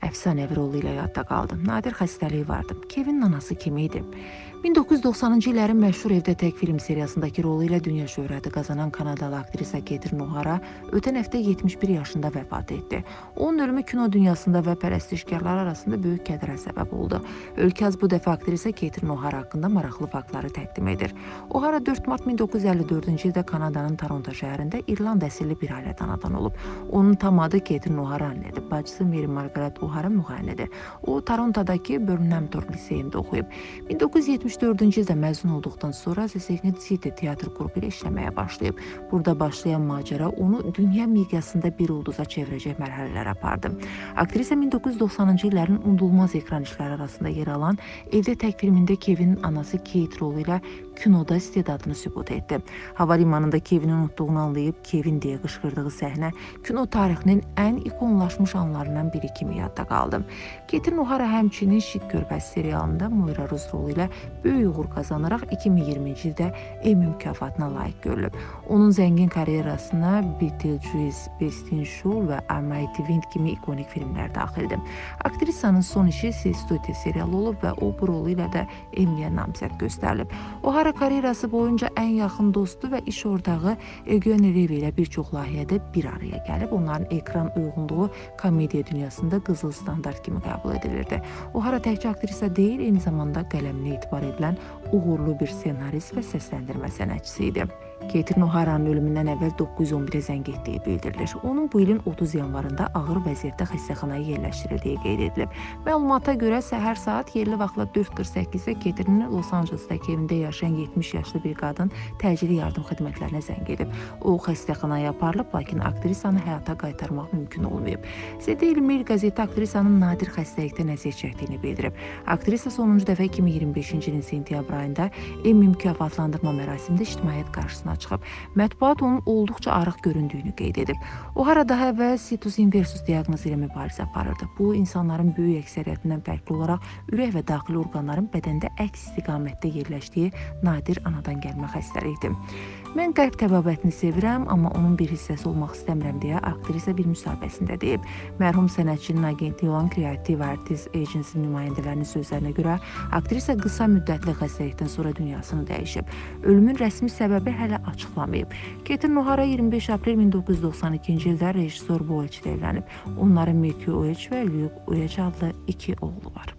əfsanəvi rolu ilə yadda qaldı. Nadir xəstəliyi vardı. Kevinin anası kim idi? 1990-cı illərin məşhur Evdə Tək film seriyasındakı rolu ilə dünya şöhrəti qazanan Kanadalı aktrisa Catherine O'Hara ötən həftə 71 yaşında vəfat etdi. Onun ölümü kino dünyasında və pərəstişkarlar arasında böyük kədərə səbəb oldu. Ölkəz bu dəfə aktrisa Catherine O'Hara haqqında maraqlı faktları təqdim edir. O'Hara 4 mart 1954-cü ildə Kanadanın Toronto şəhərində İrland əsilli bir ailədən anadan olub. Onun tam adı Catherine O'Hara annedir. Bacısı Mary Margaret O'Hara müğənnidir. O, Torontodakı Burnham liseyində oxuyub. 1974-cü ildə məzun olduqdan sonra Second City teatr qrupu ilə işləməyə başlayıb. Burada başlayan macəra onu dünya miqyasında bir ulduza çevirəcək mərhələlər apardı. Aktrisa 1990-cı illərin unudulmaz ekran işləri arasında yer alan Evdə Tək filmində Kevinin anası Kate rolu ilə kinoda istedadını sübut etdi. Hava limanında Kevini unutduğunu anlayıb Kevin deyə qışqırdığı səhnə kino tarixinin ən ikonlaşmış anlarından biri kimi yadda qaldı. Catherine O'Hara həmçinin Şit Körfəzi serialında Moira Ruz rolu ilə böyük uğur qazanaraq 2020-ci ildə Emmy mükafatına layiq görülüb. Onun zəngin karyerasına Beetlejuice, Best in Show və A Mighty Wind kimi ikonik filmlər daxildir. Aktrisanın son işi Sistuti serialı olub və o bu rolu ilə də Emmy'yə namzəd göstərilib. O'Hara karyerası boyunca ən yaxın dostu və iş ortağı Eugene Levy ilə bir çox layihədə bir araya gəlib. Onların ekran uyğunluğu komediya dünyasında qızıl standart kimi qəbul edilirdi. O'Hara təkcə aktrisa deyil, eyni zamanda qələminə etibar edilən uğurlu bir ssenarist və səsləndirmə sənətçisi idi. Catherine O'Hara'nın ölümündən əvvəl 911-ə zəng etdiyi bildirilir. Onun bu ilin 30 yanvarında ağır vəziyyətdə xəstəxanaya yerləşdirildiyi qeyd edilib. Məlumata görə səhər saat yerli vaxtla 4:48-də Catherine Los Angelesdakı evində yaşayan 70 yaşlı bir qadın təcili yardım xidmətlərinə zəng edib. O xəstəxanaya aparılıb, lakin aktrisanı həyata qaytarmaq mümkün olmayıb. The Daily Mail qəzeti aktrisanın nadir xəstəlikdən əziyyət çəkdiyini bildirib. Aktrisa sonuncu dəfə 2025-ci ilin sentyabr ayında Emmy mükafatlandırma mərasimində ictimaiyyət qarşısına çıxıb. Mətbuat onun olduqca arıq göründüyünü qeyd edib. O'Hara daha əvvəl situs inversus diaqnozu ilə mübarizə aparırdı. Bu, insanların böyük əksəriyyətindən fərqli olaraq ürək və daxili orqanların bədəndə əks istiqamətdə yerləşdiyi nadir anadan gəlmə xəstəlikdir. Mən qəlb təbabətini sevirəm, amma onun bir hissəsi olmaq istəmirəm deyə aktrisa bir müsahibəsində deyib. Mərhum sənətçinin agentliyi olan Creative Artists Agency nümayəndələrinin sözlərinə görə aktrisa qısa müddətli xəstəlikdən sonra dünyasını dəyişib. Ölümün rəsmi səbəbi hələ açıqlamayıb. Catherine O'Hara 25 aprel 1992-ci ildə rejissor Boyce ilə evlənib. Onların Matthew Boyce və Luke Boyce adlı 2 oğlu var.